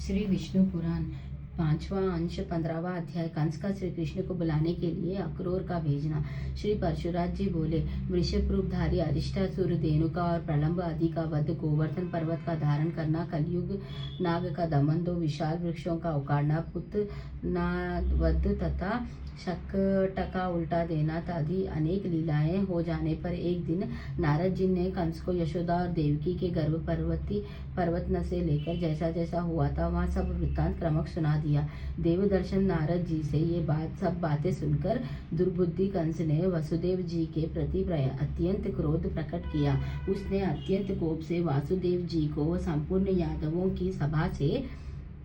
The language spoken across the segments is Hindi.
श्री विष्णु पुराण पांचवा अंश 15वां अध्याय। कंस का श्री कृष्ण को बुलाने के लिए अक्रूर का भेजना। श्री परशुराज जी बोले, वृषभ रूपधारी अरिष्टासुर, धेनुका और प्रलंब आदि का वध, गोवर्धन पर्वत का धारण करना, कलयुग नाग का दमन, 2 विशाल वृक्षों का उखाड़ना, पुतना वध तथा शकट का उल्टा देना आदि अनेक लीलाएं हो जाने पर एक दिन नारद जी ने कंस को यशोदा और देवकी के गर्भ पर्वतन से लेकर जैसा जैसा हुआ था वहाँ सब वृत्तांत क्रमक सुना दिया। देवदर्शन नारद जी से ये सब बातें सुनकर दुर्बुद्धि कंस ने वसुदेव जी के प्रति अत्यंत क्रोध प्रकट किया। उसने अत्यंत कोप से वासुदेव जी को संपूर्ण यादवों की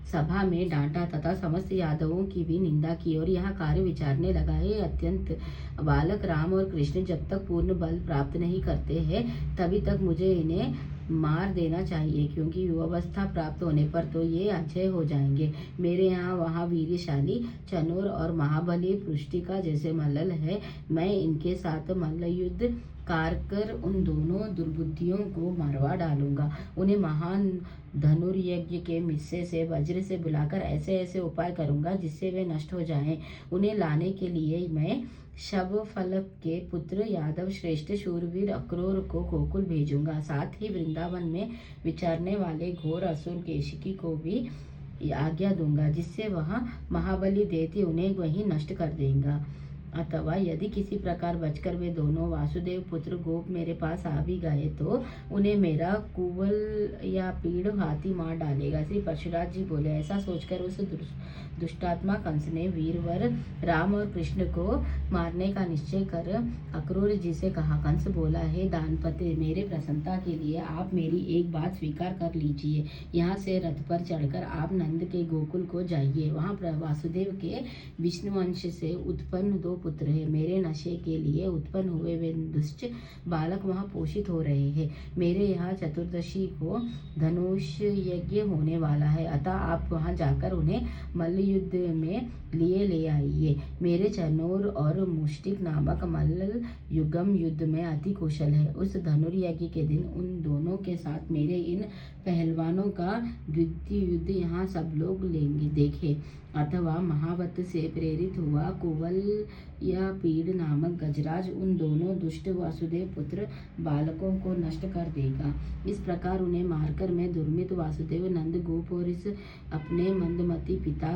सभा में डांटा तथा समस्त यादवों की भी निंदा की और यह कार्य विचारने लगा, हे अत्यंत बालक, राम और कृष्ण जब तक पूर्ण बल प्राप्त नहीं करते हैं तभी तक मुझे इन्हें मार देना चाहिए, क्योंकि युवावस्था प्राप्त होने पर तो ये अजय हो जाएंगे। मेरे यहाँ वहाँ वीरशाली चनोर और महाबली पुष्टिका जैसे मल्ल है। मैं इनके साथ मल्ल युद्ध कर उन दोनों दुर्बुद्धियों को मरवा डालूंगा। उन्हें महान धनुर्यज्ञ के मिस्से से वज्र से बुलाकर ऐसे ऐसे उपाय करूंगा जिससे वे नष्ट हो जाएं। उन्हें लाने के लिए मैं शवफलक के पुत्र यादव श्रेष्ठ शूरवीर अक्रूर को गोकुल भेजूंगा। साथ ही वृंदावन में विचरने वाले घोर असुर केशिकी को भी आज्ञा दूंगा, जिससे वह महाबली दैत्य उन्हें वहीं नष्ट कर देगा। अथवा यदि किसी प्रकार बचकर वे दोनों वासुदेव पुत्र गोप मेरे पास आ भी गए तो उन्हें मेरा कुवल या पीड़ हाथी मार डालेगा। श्री परशुराज जी बोले, ऐसा सोचकर उस दुष्टात्मा कंस ने वीरवर राम और कृष्ण को मारने का निश्चय कर अक्रूर जी से कहा। कंस बोला, हे दानपते, मेरे प्रसन्नता के लिए आप मेरी एक बात स्वीकार कर लीजिए। यहाँ से रथ पर चढ़कर आप नंद के गोकुल को जाइए। वहाँ वासुदेव के विष्णु अंश से उत्पन्न 2 पुत्र है। मेरे नशे के लिए उत्पन्न हुए वे दुष्ट बालक वहाँ पोषित हो रहे हैं। मेरे यहाँ चतुर्दशी को धनुष यज्ञ होने वाला है, अतः आप वहाँ जाकर उन्हें मल्ल युद्ध में ले आइए। मेरे चनोर और मुष्टिक नामक मल्ल युगम युद्ध में अति कुशल है। उस धनुर्यज्ञ के दिन उन दोनों के साथ मेरे इन पहलवानों का युद्ध यहाँ सब लोग लेंगे देखे। अथवा महावत से प्रेरित हुआ कुवल या पीड़ नामक गजराज उन दोनों दुष्ट वासुदेव पुत्र बालकों को नष्ट कर देगा। इस प्रकार उन्हें मारकर मैं दुर्मित वासुदेव, नंद, गोप और इस अपने मंदमती पिता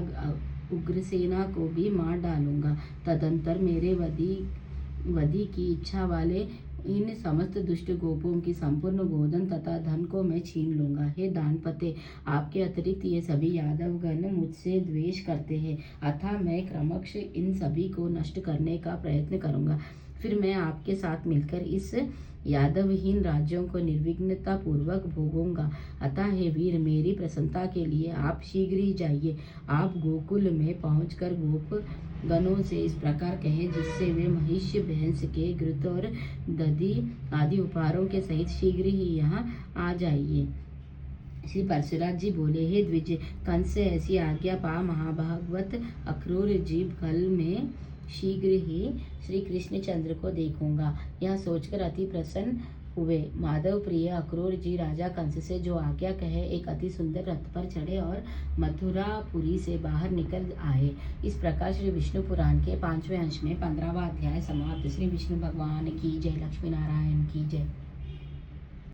उग्रसेना को भी मार डालूंगा। तदंतर मेरे वधी की इच्छा वाले इन समस्त दुष्ट गोपों की संपूर्ण गोधन तथा धन को मैं छीन लूंगा। हे दानपते, आपके अतिरिक्त ये सभी यादवगण मुझसे द्वेष करते हैं, अतः मैं क्रमश इन सभी को नष्ट करने का प्रयत्न करूंगा। फिर मैं आपके साथ मिलकर इस यादवहीन राज्यों को निर्विघ्नता पूर्वक भोगूंगा। अतः हे वीर, मेरी प्रसन्नता के लिए आप शीघ्र ही जाइए। आप गोकुल में पहुंचकर गोप गणों से इस प्रकार कहें, जिससे वे महिष्य, भैंस के घृत और दधि आदि उपहारों के सहित शीघ्र ही यहाँ आ जाइए। श्री परशुराज जी बोले, हे द्विज, कंस से ऐसी आज्ञा पा महाभागवत अक्रूर जी फल में शीघ्र ही श्री कृष्ण चंद्र को देखूंगा। यह सोचकर अति प्रसन्न हुए। माधव प्रिय अक्रूर जी राजा कंस से जो आज्ञा कहे एक अति सुंदर रथ पर चढ़े और मथुरापुरी से बाहर निकल आए। इस प्रकार श्री विष्णु पुराण के 5वें अंश में 15वां अध्याय समाप्त। श्री विष्णु भगवान की जय। लक्ष्मी नारायण की जय।